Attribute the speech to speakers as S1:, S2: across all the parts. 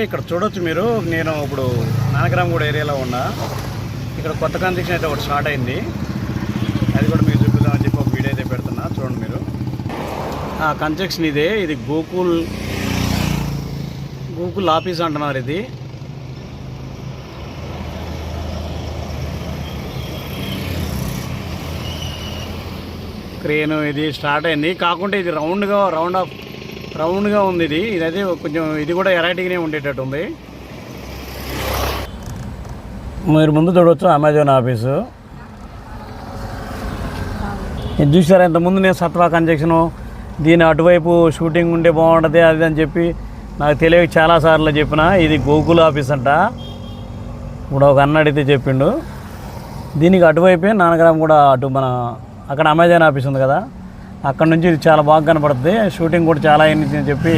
S1: ఇక్కడ చూడొచ్చు మీరు. నేను ఇప్పుడు నానక్రామ్గూడ ఏరియాలో ఉన్నా. ఇక్కడ కొత్త కన్స్ట్రక్షన్ అయితే ఒకటి స్టార్ట్ అయింది. అది కూడా మీకు చూపిద్దామని చెప్పి ఒక వీడియో అయితే పెడుతున్నా, చూడండి మీరు. ఆ కన్స్ట్రక్షన్ ఇదే. ఇది గోకుల్ ఆఫీస్ అంటున్నారు. ఇది క్రేన్ ఇది స్టార్ట్ అయింది. కాకుంటే ఇది రౌండ్గా ఉంది. ఇదైతే కొంచెం ఇది కూడా ఎరైటీగానే ఉండేటట్టు ఉంది. మీరు ముందు చూడవచ్చు అమెజాన్ ఆఫీసు. ఇది చూసారా, ఇంతకుముందు నేను సత్వా కన్స్ట్రక్షను దీని అటువైపు షూటింగ్ ఉంటే బాగుంటుంది అది అని చెప్పి నాకు తెలియక చాలాసార్లు చెప్పిన. ఇది గోకుల్ ఆఫీస్ అంట. ఇప్పుడు ఒక అన్న అడిగితే చెప్పిండు. దీనికి అటువైపే నానక్రామ్గూడ అటు మన అక్కడ అమెజాన్ ఆఫీస్ ఉంది కదా, అక్కడ నుంచి ఇది చాలా బాగా కనపడుతుంది. షూటింగ్ కూడా చాలా అయింది అని చెప్పి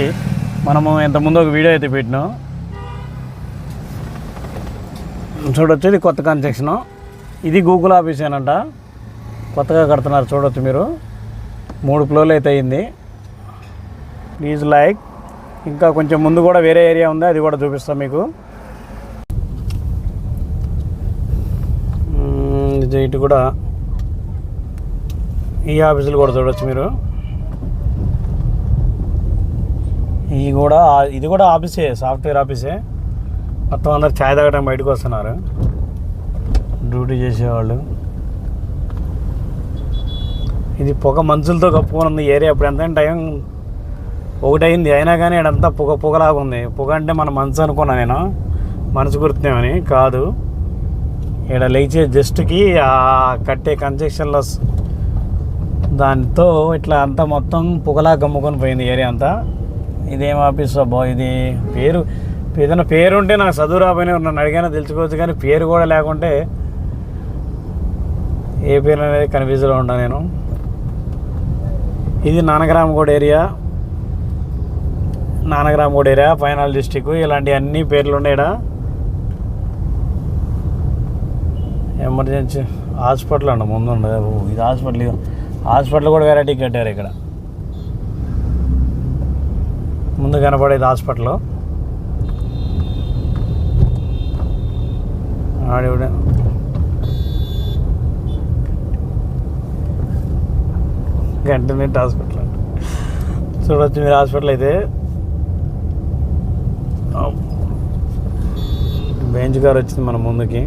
S1: మనము ఇంతకుముందు ఒక వీడియో అయితే పెట్టినాం. చూడొచ్చు, ఇది కొత్త కన్స్ట్రక్షను. ఇది గూగుల్ ఆఫీస్ ఏనంట, కొత్తగా కడుతున్నారు. చూడొచ్చు మీరు, 3 ఫ్లోర్లు అయితే అయింది. Please like. ఇంకా కొంచెం ముందు కూడా వేరే ఏరియా ఉంది, అది కూడా చూపిస్తాం మీకు. ఇటు కూడా ఈ ఆఫీసులు కూడా చూడవచ్చు మీరు. ఇది కూడా ఆఫీసే, సాఫ్ట్వేర్ ఆఫీసే. మొత్తం అందరు ఛాయ్ తాగడం బయటకు వస్తున్నారు, డ్యూటీ చేసేవాళ్ళు. ఇది పొగ మంచులతో కప్పుకొని ఉంది ఏరియా. ఇప్పుడు ఎంత టైం 1 అయింది, అయినా కానీ ఇడంతా పొగలాగా ఉంది. పొగ అంటే మన మనసు అనుకున్నా నేను, మనసు గుర్తున్నామని కాదు. ఇక్కడ లేచే జస్ట్కి ఆ కట్టే కన్స్ట్రక్షన్లో దాంతో ఇట్లా అంతా మొత్తం పొగలా గమ్ముకొని పోయింది ఏరియా అంతా. ఇదేం ఆఫీస్ అబ్బా, ఇది పేరు ఏదైనా పేరు ఉంటే నాకు చదువు రాబోయినా నన్ను అడిగానే తెలుసుకోవచ్చు, కానీ పేరు కూడా లేకుంటే ఏ పేరు అనేది కన్ఫ్యూజ్లో ఉంటాను నేను. ఇది నానక్రామ్గూడ ఏరియా, ఫైనల్ డిస్టిక్. ఇలాంటి అన్ని పేర్లు ఉన్నాయి ఇక్కడ. ఎమర్జెన్సీ హాస్పిటల్ అండి ముందు ఉండదు. ఇది హాస్పిటల్ కూడా వెరైటీ కట్టారు ఇక్కడ. ముందు కనపడేది హాస్పిటల్. ఆడివిడ గంటనేటి హాస్పిటల్ అంట. చూడవచ్చు మీరు హాస్పిటల్ అయితే. బెంచ్ కార్ వచ్చింది మన ముందుకి.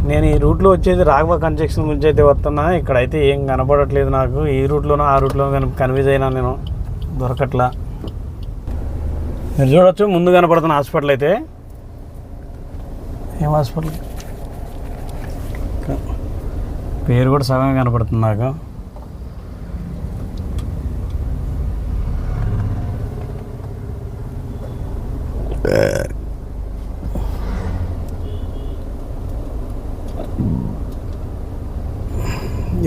S1: నేను ఈ రూట్లో వచ్చేది రాఘవ కన్స్ట్రక్షన్ గురించి అయితే వస్తున్నా. ఇక్కడైతే ఏం కనపడట్లేదు నాకు. ఈ రూట్లోనో ఆ రూట్లో కన్ఫ్యూజ్ అయినా నేను, దొరకట్లా. మీరు చూడవచ్చు ముందు కనపడుతున్న హాస్పిటల్ అయితే. ఏం హాస్పిటల్ పేరు కూడా సగం కనపడుతుంది నాకు.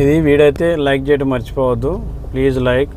S1: ఇది వీడియో అయితే లైక్ చేయడం మర్చిపోవద్దు. Please like.